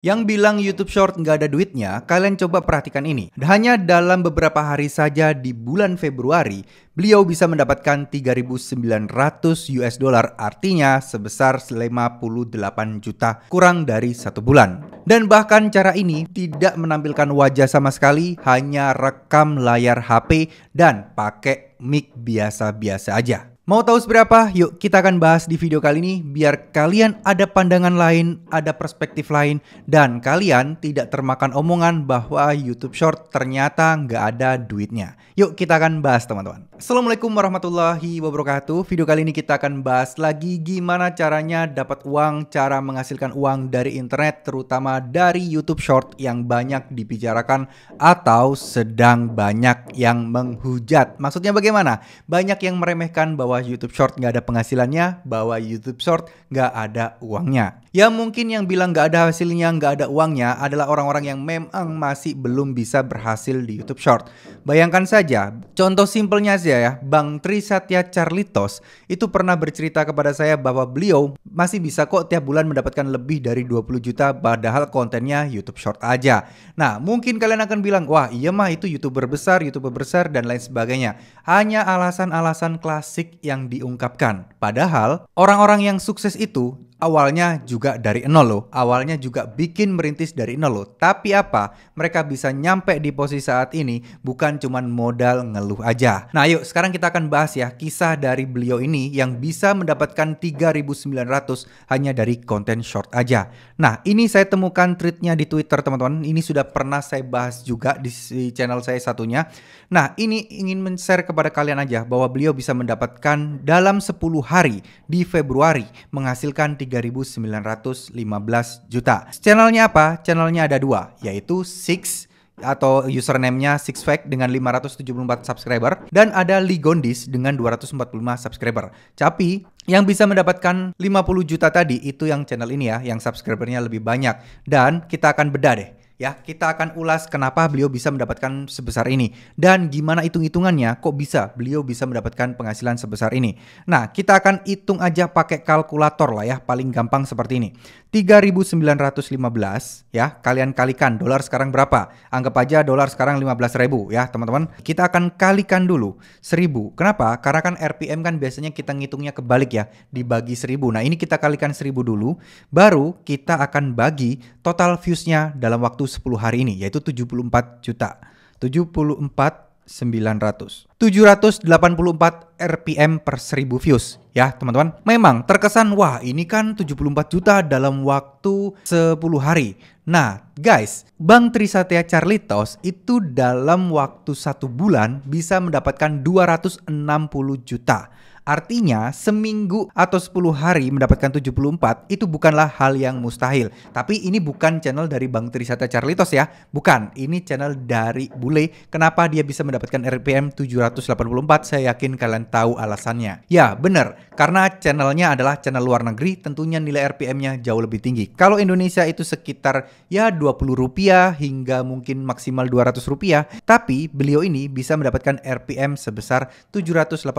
Yang bilang YouTube Short nggak ada duitnya, kalian coba perhatikan ini. Hanya dalam beberapa hari saja di bulan Februari, beliau bisa mendapatkan 3.900 US dollar, artinya sebesar 58 juta kurang dari satu bulan. Dan bahkan cara ini tidak menampilkan wajah sama sekali, hanya rekam layar HP dan pakai mic biasa-biasa aja. Mau tahu seberapa? Yuk kita akan bahas di video kali ini biar kalian ada pandangan lain, ada perspektif lain, dan kalian tidak termakan omongan bahwa YouTube Short ternyata nggak ada duitnya. Yuk kita akan bahas teman-teman. Assalamualaikum warahmatullahi wabarakatuh. Video kali ini kita akan bahas lagi gimana caranya dapat uang, cara menghasilkan uang dari internet, terutama dari YouTube Short yang banyak dibicarakan atau sedang banyak yang menghujat. Maksudnya bagaimana? Banyak yang meremehkan bahwa YouTube Short nggak ada penghasilannya, bahwa YouTube Short nggak ada uangnya. Ya mungkin yang bilang nggak ada hasilnya, nggak ada uangnya adalah orang-orang yang memang masih belum bisa berhasil di YouTube Short. Bayangkan saja, contoh simpelnya aja ya, Bang Trisatya Carlitos itu pernah bercerita kepada saya bahwa beliau masih bisa kok tiap bulan mendapatkan lebih dari 20 juta padahal kontennya YouTube Short aja. Nah mungkin kalian akan bilang, wah iya mah itu YouTuber besar dan lain sebagainya. Hanya alasan-alasan klasik yang diungkapkan. Padahal orang-orang yang sukses itu awalnya juga dari nol loh. Awalnya juga bikin merintis dari nol loh. Tapi apa? Mereka bisa nyampe di posisi saat ini bukan cuman modal ngeluh aja. Nah yuk sekarang kita akan bahas ya kisah dari beliau ini yang bisa mendapatkan 3.900 hanya dari konten short aja. Nah ini saya temukan tweetnya di Twitter teman-teman. Ini sudah pernah saya bahas juga di channel saya satunya. Nah ini ingin men-share kepada kalian aja bahwa beliau bisa mendapatkan dalam 10 hari di Februari menghasilkan 3.915 juta. Channelnya apa? Channelnya ada dua, yaitu Six atau username-nya Sixfact dengan 574 subscriber dan ada Ligondis dengan 245 subscriber. Tapi yang bisa mendapatkan 50 juta tadi itu yang channel ini ya, yang subscribernya lebih banyak. Dan kita akan bedah deh. Ya, kita akan ulas kenapa beliau bisa mendapatkan sebesar ini dan gimana hitung-hitungannya kok bisa beliau bisa mendapatkan penghasilan sebesar ini. Nah, kita akan hitung aja pakai kalkulator lah ya, paling gampang seperti ini. 3.915 ya, kalian kalikan dolar sekarang berapa? Anggap aja dolar sekarang 15.000 ya, teman-teman. Kita akan kalikan dulu 1.000. Kenapa? Karena kan RPM kan biasanya kita ngitungnya kebalik ya, dibagi 1.000. Nah, ini kita kalikan 1.000 dulu, baru kita akan bagi total views-nya dalam waktu 10 hari ini, yaitu 74 juta. 74.900. 784 RPM per 1000 views. Ya teman-teman, memang terkesan wah ini kan 74 juta dalam waktu 10 hari. Nah guys, Bang Trisatya Carlitos itu dalam waktu 1 bulan bisa mendapatkan 260 juta. Artinya seminggu atau 10 hari mendapatkan 74 itu bukanlah hal yang mustahil. Tapi ini bukan channel dari Bang Trisatya Carlitos ya. Bukan, ini channel dari bule. Kenapa dia bisa mendapatkan RPM 784? Saya yakin kalian tahu alasannya. Ya bener, karena channelnya adalah channel luar negeri, tentunya nilai RPM-nya jauh lebih tinggi. Kalau Indonesia itu sekitar ya 20 rupiah hingga mungkin maksimal 200 rupiah. Tapi beliau ini bisa mendapatkan RPM sebesar 784.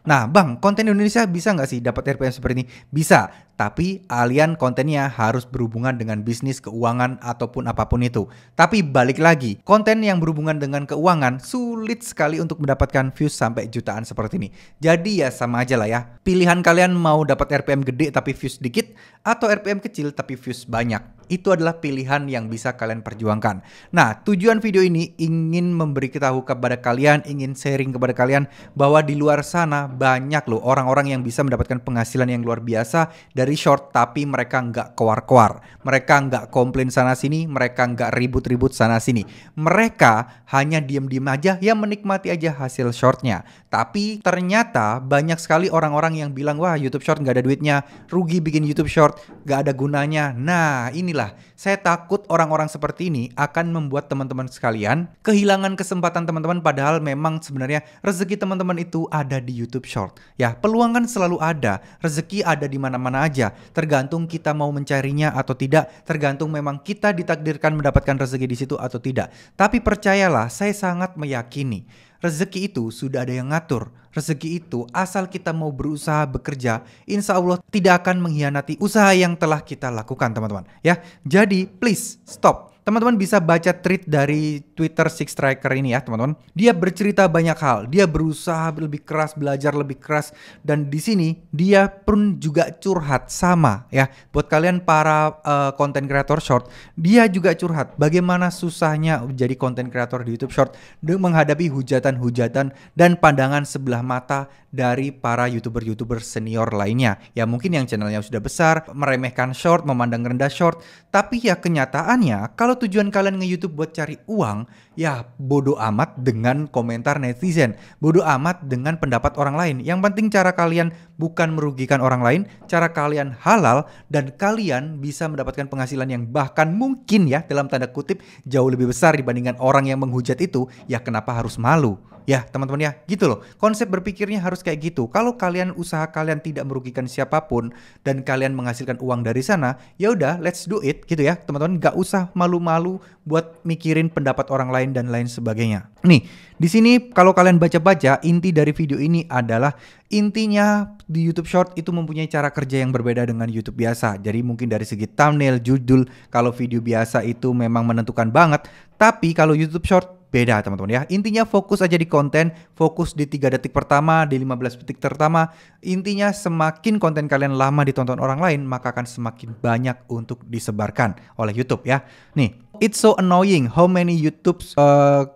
Nah bang, konten Indonesia bisa nggak sih dapat RPM seperti ini? Bisa, tapi alian kontennya harus berhubungan dengan bisnis, keuangan, ataupun apapun itu. Tapi balik lagi, konten yang berhubungan dengan keuangan sulit sekali untuk mendapatkan views sampai jutaan seperti ini. Jadi ya sama aja lah ya. Pilihan kalian mau dapat RPM gede tapi views dikit, atau RPM kecil tapi views banyak. Itu adalah pilihan yang bisa kalian perjuangkan. Nah, tujuan video ini ingin memberitahu kepada kalian, ingin sharing kepada kalian bahwa di luar sana banyak loh orang-orang yang bisa mendapatkan penghasilan yang luar biasa dari short, tapi mereka nggak keluar-keluar. Mereka nggak komplain sana sini, mereka nggak ribut-ribut sana sini. Mereka hanya diem-diem aja, ya menikmati aja hasil shortnya. Tapi ternyata banyak sekali orang-orang yang bilang, wah YouTube short nggak ada duitnya, rugi bikin YouTube short, nggak ada gunanya. Nah inilah, saya takut orang-orang seperti ini akan membuat teman-teman sekalian kehilangan kesempatan teman-teman, padahal memang sebenarnya rezeki teman-teman itu ada di YouTube short. Ya peluang kan selalu ada, rezeki ada di mana-mana aja. aja. Tergantung kita mau mencarinya atau tidak, tergantung memang kita ditakdirkan mendapatkan rezeki di situ atau tidak. Tapi percayalah, saya sangat meyakini rezeki itu sudah ada yang ngatur. Rezeki itu asal kita mau berusaha bekerja, insya Allah tidak akan mengkhianati usaha yang telah kita lakukan, teman-teman. Ya, jadi please stop. Teman-teman bisa baca tweet dari Twitter Six Striker ini ya, teman-teman. Dia bercerita banyak hal. Dia berusaha lebih keras, belajar lebih keras, dan di sini dia pun juga curhat sama ya. Buat kalian para content creator short, dia juga curhat bagaimana susahnya jadi content creator di YouTube Short menghadapi hujatan-hujatan dan pandangan sebelah mata dari para YouTuber-YouTuber senior lainnya. Ya mungkin yang channelnya sudah besar, meremehkan short, memandang rendah short. Tapi ya kenyataannya, kalau tujuan kalian nge-YouTube buat cari uang, ya bodo amat dengan komentar netizen, bodo amat dengan pendapat orang lain. Yang penting cara kalian bukan merugikan orang lain, cara kalian halal, dan kalian bisa mendapatkan penghasilan yang bahkan mungkin ya dalam tanda kutip jauh lebih besar dibandingkan orang yang menghujat itu. Ya kenapa harus malu? Ya teman-teman ya, gitu loh. Konsep berpikirnya harus kayak gitu. Kalau kalian usaha kalian tidak merugikan siapapun dan kalian menghasilkan uang dari sana, ya udah let's do it gitu ya teman-teman. Gak usah malu-malu buat mikirin pendapat orang lain dan lain sebagainya. Nih, di sini kalau kalian baca-baca, inti dari video ini adalah intinya di YouTube Short itu mempunyai cara kerja yang berbeda dengan YouTube biasa. Jadi mungkin dari segi thumbnail, judul, kalau video biasa itu memang menentukan banget. Tapi kalau YouTube Short beda teman-teman ya. Intinya fokus aja di konten, fokus di 3 detik pertama, di 15 detik pertama. Intinya semakin konten kalian lama ditonton orang lain, maka akan semakin banyak untuk disebarkan oleh YouTube ya. Nih, it's so annoying how many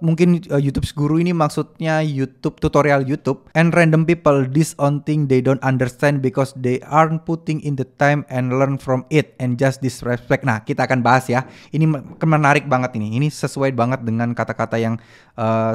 mungkin YouTube's guru ini maksudnya YouTube tutorial YouTube, and random people this on thing they don't understand because they aren't putting in the time and learn from it and just disrespect. Nah, kita akan bahas ya. Ini menarik banget ini. Ini sesuai banget dengan kata-kata yang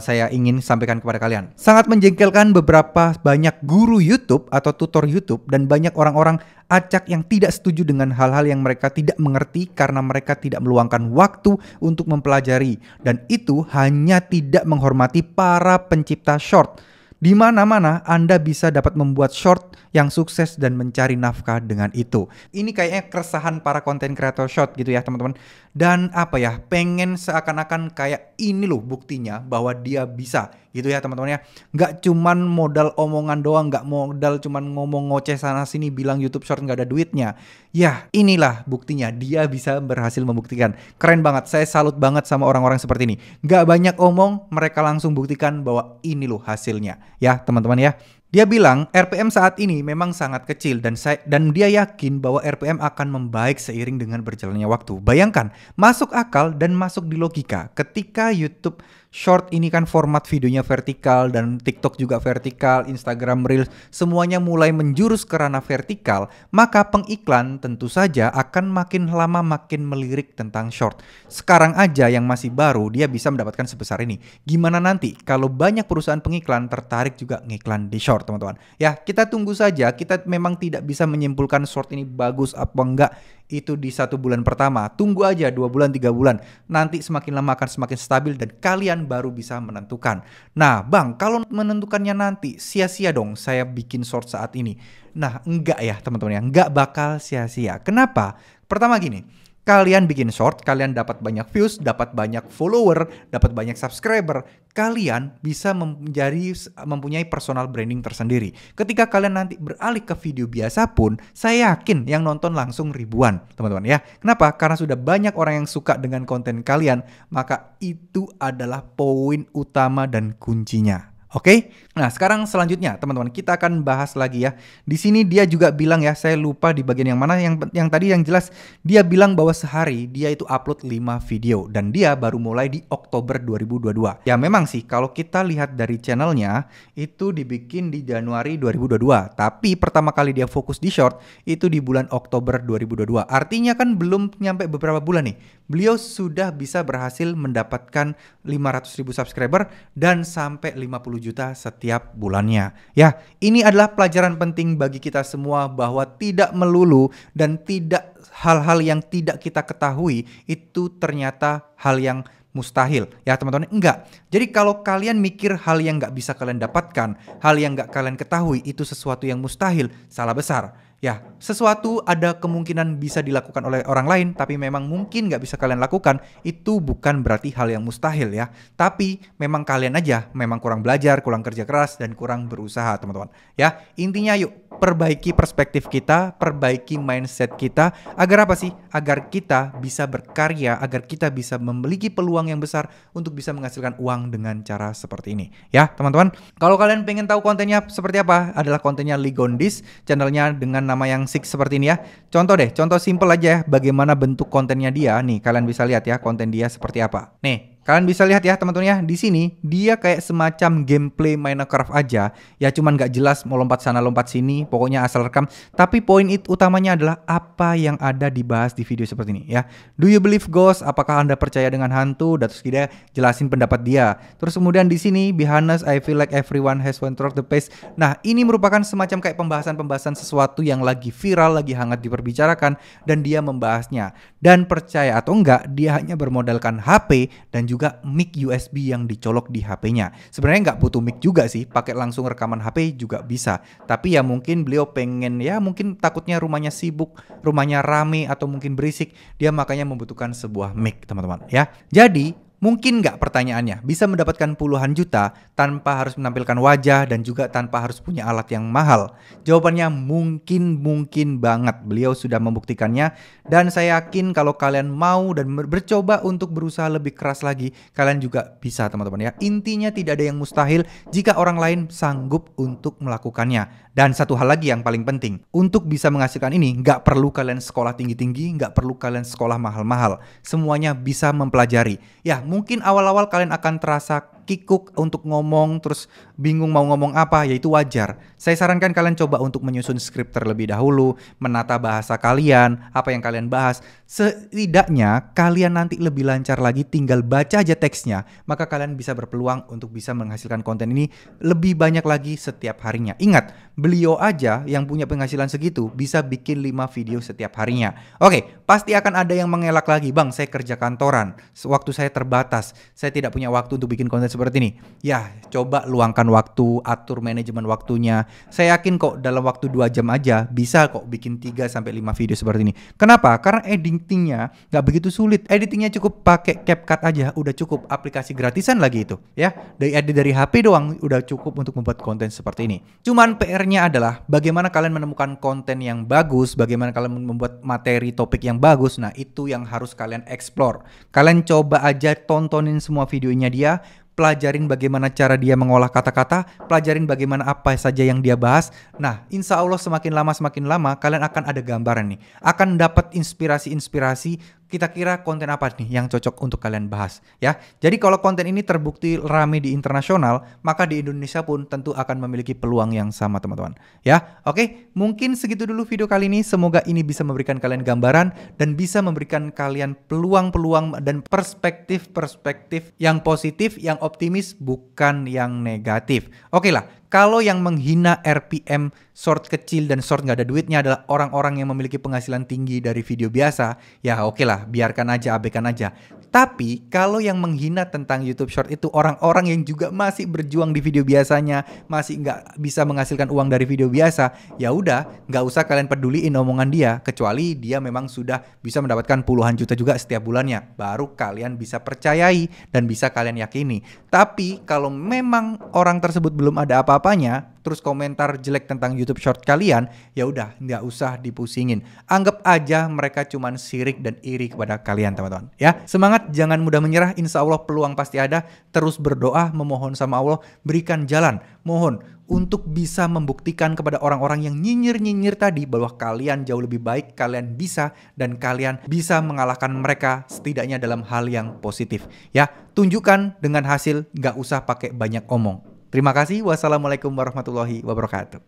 saya ingin sampaikan kepada kalian. Sangat menjengkelkan beberapa banyak guru YouTube atau tutor YouTube dan banyak orang-orang acak yang tidak setuju dengan hal-hal yang mereka tidak mengerti karena mereka tidak meluangkan waktu untuk mempelajari, dan itu hanya tidak menghormati para pencipta short. Di mana-mana Anda bisa dapat membuat short yang sukses dan mencari nafkah dengan itu. Ini kayaknya keresahan para konten kreator short gitu ya teman-teman. Dan apa ya, pengen seakan-akan kayak ini loh buktinya bahwa dia bisa gitu ya teman-teman ya. Nggak cuman modal omongan doang, nggak modal cuman ngomong ngoceh sana sini bilang YouTube Short nggak ada duitnya. Ya inilah buktinya, dia bisa berhasil membuktikan. Keren banget, saya salut banget sama orang-orang seperti ini. Nggak banyak omong, mereka langsung buktikan bahwa ini loh hasilnya. Ya teman-teman ya. Dia bilang RPM saat ini memang sangat kecil dan dia yakin bahwa RPM akan membaik seiring dengan berjalannya waktu. Bayangkan, masuk akal dan masuk di logika. Ketika YouTube Short ini kan format videonya vertikal dan TikTok juga vertikal, Instagram Reels, semuanya mulai menjurus ke ranah vertikal, maka pengiklan tentu saja akan makin lama makin melirik tentang short. Sekarang aja yang masih baru dia bisa mendapatkan sebesar ini. Gimana nanti kalau banyak perusahaan pengiklan tertarik juga ngiklan di short, teman-teman? Ya, kita tunggu saja. Kita memang tidak bisa menyimpulkan short ini bagus apa enggak itu di 1 bulan pertama. Tunggu aja 2 bulan, 3 bulan. Nanti semakin lama akan semakin stabil dan kalian baru bisa menentukan. Nah bang, kalau menentukannya nanti sia-sia dong saya bikin short saat ini. Nah enggak ya teman-teman ya, enggak bakal sia-sia. Kenapa? Pertama gini, kalian bikin short, kalian dapat banyak views, dapat banyak follower, dapat banyak subscriber, kalian bisa mempunyai personal branding tersendiri. Ketika kalian nanti beralih ke video biasa pun, saya yakin yang nonton langsung ribuan, teman-teman ya. Kenapa? Karena sudah banyak orang yang suka dengan konten kalian, maka itu adalah poin utama dan kuncinya. Oke, nah sekarang selanjutnya teman-teman kita akan bahas lagi ya. Di sini dia juga bilang ya, saya lupa di bagian yang mana, yang tadi yang jelas dia bilang bahwa sehari dia itu upload 5 video dan dia baru mulai di Oktober 2022. Ya memang sih kalau kita lihat dari channelnya itu dibikin di Januari 2022, tapi pertama kali dia fokus di short itu di bulan Oktober 2022. Artinya kan belum nyampe beberapa bulan nih. Beliau sudah bisa berhasil mendapatkan 500.000 subscriber dan sampai 50 juta setiap bulannya. Ya, ini adalah pelajaran penting bagi kita semua bahwa tidak melulu dan tidak hal-hal yang tidak kita ketahui itu ternyata hal yang mustahil. Ya teman-teman, enggak. Jadi kalau kalian mikir hal yang nggak bisa kalian dapatkan, hal yang nggak kalian ketahui itu sesuatu yang mustahil, salah besar. Ya, sesuatu ada kemungkinan bisa dilakukan oleh orang lain, tapi memang mungkin nggak bisa kalian lakukan, itu bukan berarti hal yang mustahil ya. Tapi memang kalian aja memang kurang belajar, kurang kerja keras, dan kurang berusaha teman-teman. Ya, intinya yuk perbaiki perspektif kita, perbaiki mindset kita, agar apa sih? Agar kita bisa berkarya, agar kita bisa memiliki peluang yang besar untuk bisa menghasilkan uang dengan cara seperti ini. Ya, teman-teman. Kalau kalian pengen tahu kontennya seperti apa, adalah kontennya Ligondis, channelnya dengan nama yang six seperti ini ya. Contoh simple aja ya, bagaimana bentuk kontennya dia. Nih, kalian bisa lihat ya konten dia seperti apa. Nih, kalian bisa lihat ya teman-teman ya, di sini dia kayak semacam gameplay Minecraft aja. Ya cuman nggak jelas mau lompat sana lompat sini, pokoknya asal rekam. Tapi poin utamanya adalah apa yang ada dibahas di video seperti ini ya. Do you believe ghost? Apakah Anda percaya dengan hantu? Dan terus dia jelasin pendapat dia. Terus kemudian di sini, be honest, I feel like everyone has one through the past. Nah, ini merupakan semacam kayak pembahasan-pembahasan sesuatu yang lagi viral, lagi hangat diperbicarakan, dan dia membahasnya. Dan percaya atau enggak, dia hanya bermodalkan HP dan juga mic USB yang dicolok di HP-nya. Sebenarnya nggak butuh mic juga sih, pakai langsung rekaman HP juga bisa. Tapi ya mungkin beliau pengen, ya mungkin takutnya rumahnya sibuk, rumahnya rame atau mungkin berisik, dia makanya membutuhkan sebuah mic teman-teman ya. Jadi mungkin nggak pertanyaannya bisa mendapatkan puluhan juta tanpa harus menampilkan wajah dan juga tanpa harus punya alat yang mahal? Jawabannya mungkin banget. Beliau sudah membuktikannya dan saya yakin kalau kalian mau dan bercoba untuk berusaha lebih keras lagi, kalian juga bisa teman-teman ya. Intinya tidak ada yang mustahil jika orang lain sanggup untuk melakukannya. Dan satu hal lagi yang paling penting, untuk bisa menghasilkan ini nggak perlu kalian sekolah tinggi-tinggi, nggak perlu kalian sekolah mahal-mahal. Semuanya bisa mempelajari. Ya, mungkin awal-awal kalian akan terasa kikuk untuk ngomong, terus bingung mau ngomong apa, yaitu wajar. Saya sarankan kalian coba untuk menyusun skrip terlebih dahulu, menata bahasa kalian, apa yang kalian bahas. Setidaknya kalian nanti lebih lancar lagi, tinggal baca aja teksnya, maka kalian bisa berpeluang untuk bisa menghasilkan konten ini lebih banyak lagi setiap harinya. Ingat, beliau aja yang punya penghasilan segitu bisa bikin 5 video setiap harinya. Oke, pasti akan ada yang mengelak lagi, "Bang, saya kerja kantoran, waktu saya terbatas, saya tidak punya waktu untuk bikin konten seperti ini." Ya, coba luangkan waktu, atur manajemen waktunya. Saya yakin kok dalam waktu 2 jam aja bisa kok bikin 3-5 video seperti ini. Kenapa? Karena editingnya nggak begitu sulit. Editingnya cukup pakai CapCut aja, udah cukup. Aplikasi gratisan lagi itu ya. Dari HP doang udah cukup untuk membuat konten seperti ini. Cuman PR-nya adalah bagaimana kalian menemukan konten yang bagus, bagaimana kalian membuat materi topik yang bagus. Nah, itu yang harus kalian explore. Kalian coba aja tontonin semua videonya dia, pelajarin bagaimana cara dia mengolah kata-kata, pelajarin bagaimana apa saja yang dia bahas. Nah, insya Allah semakin lama kalian akan ada gambaran nih, akan dapat inspirasi kita kira konten apa nih yang cocok untuk kalian bahas ya. Jadi kalau konten ini terbukti rame di internasional, maka di Indonesia pun tentu akan memiliki peluang yang sama teman-teman ya. Oke, mungkin segitu dulu video kali ini. Semoga ini bisa memberikan kalian gambaran dan bisa memberikan kalian peluang-peluang dan perspektif-perspektif yang positif, yang optimis, bukan yang negatif. Oke lah, kalau yang menghina RPM short kecil dan short nggak ada duitnya adalah orang-orang yang memiliki penghasilan tinggi dari video biasa, ya oke lah, biarkan aja, abaikan aja. Tapi kalau yang menghina tentang YouTube Short itu orang-orang yang juga masih berjuang di video biasanya, masih nggak bisa menghasilkan uang dari video biasa, ya udah, nggak usah kalian peduliin omongan dia, kecuali dia memang sudah bisa mendapatkan puluhan juta juga setiap bulannya, baru kalian bisa percayai dan bisa kalian yakini. Tapi kalau memang orang tersebut belum ada apa-apanya, terus komentar jelek tentang YouTube Short kalian, ya udah nggak usah dipusingin. Anggap aja mereka cuman sirik dan iri kepada kalian teman-teman. Ya, semangat, jangan mudah menyerah. Insya Allah peluang pasti ada. Terus berdoa, memohon sama Allah, berikan jalan. Mohon untuk bisa membuktikan kepada orang-orang yang nyinyir-nyinyir tadi bahwa kalian jauh lebih baik, kalian bisa, dan kalian bisa mengalahkan mereka setidaknya dalam hal yang positif. Ya, tunjukkan dengan hasil, nggak usah pakai banyak omong. Terima kasih. Wassalamualaikum warahmatullahi wabarakatuh.